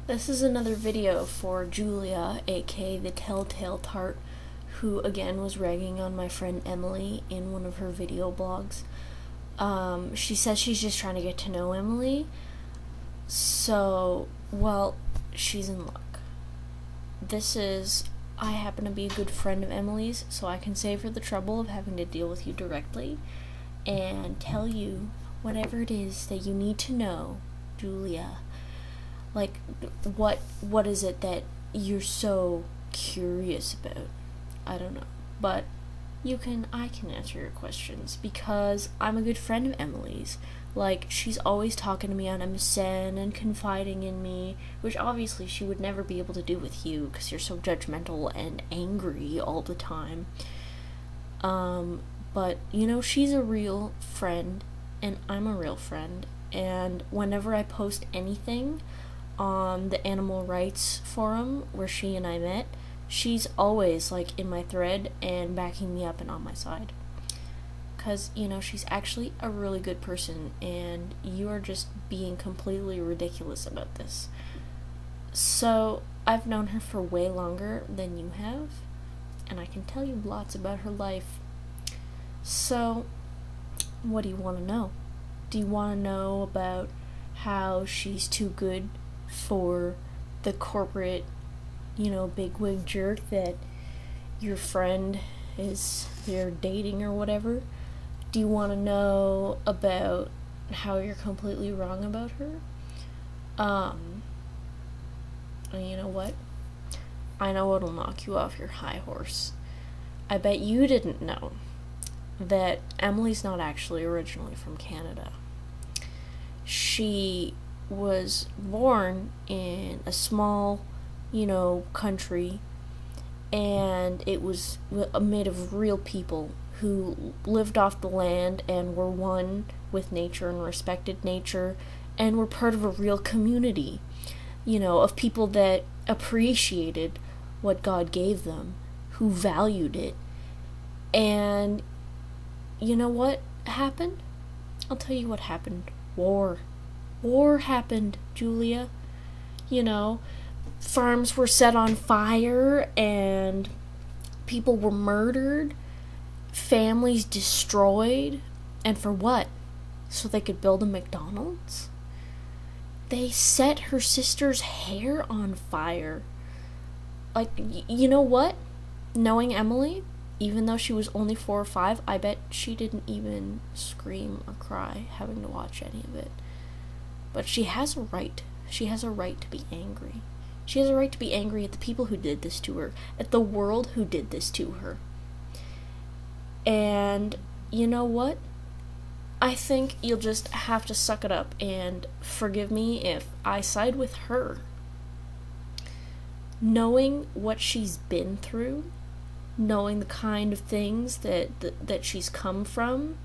This is another video for Julia, aka the Telltale Tart, who again was ragging on my friend Emily in one of her video blogs. She says she's just trying to get to know Emily, so, well, she's in luck. I happen to be a good friend of Emily's, so I can save her the trouble of having to deal with you directly and tell you whatever it is that you need to know, Julia. Like, what is it that you're so curious about? I don't know. But I can answer your questions because I'm a good friend of Emily's. Like, she's always talking to me on MSN and confiding in me, which obviously she would never be able to do with you because you're so judgmental and angry all the time. But, she's a real friend and I'm a real friend. And whenever I post anything on the animal rights forum where she and I met, she's always like in my thread and backing me up and on my side. Because, she's actually a really good person and you are just being completely ridiculous about this. So, I've known her for way longer than you have, and I can tell you lots about her life. So, what do you want to know? Do you want to know about how she's too good for the corporate, bigwig jerk that your friend they're dating or whatever? Do you want to know about how you're completely wrong about her? And you know what? I know what'll knock you off your high horse. I bet you didn't know that Emily's not actually originally from Canada. She was born in a small, country, and it was made of real people who lived off the land and were one with nature and respected nature and were part of a real community, of people that appreciated what God gave them, who valued it. And you know what happened? I'll tell you what happened. War happened, Julia. Farms were set on fire and people were murdered, families destroyed, and for what? So they could build a McDonald's? They set her sister's hair on fire. Like, you know what? Knowing Emily, even though she was only 4 or 5, I bet she didn't even scream or cry having to watch any of it. But she has a right. She has a right to be angry. She has a right to be angry at the people who did this to her, at the world who did this to her. And you know what? I think you'll just have to suck it up and forgive me if I side with her. Knowing what she's been through, knowing the kind of things that she's come from,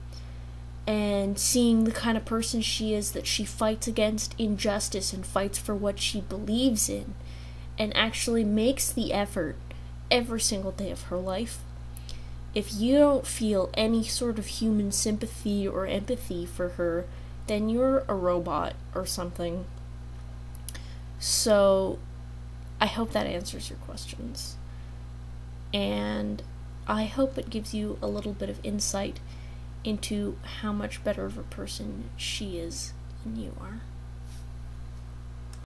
and seeing the kind of person she is, that she fights against injustice and fights for what she believes in, and actually makes the effort every single day of her life. If you don't feel any sort of human sympathy or empathy for her, then you're a robot or something. So, I hope that answers your questions. And I hope it gives you a little bit of insight into how much better of a person she is than you are.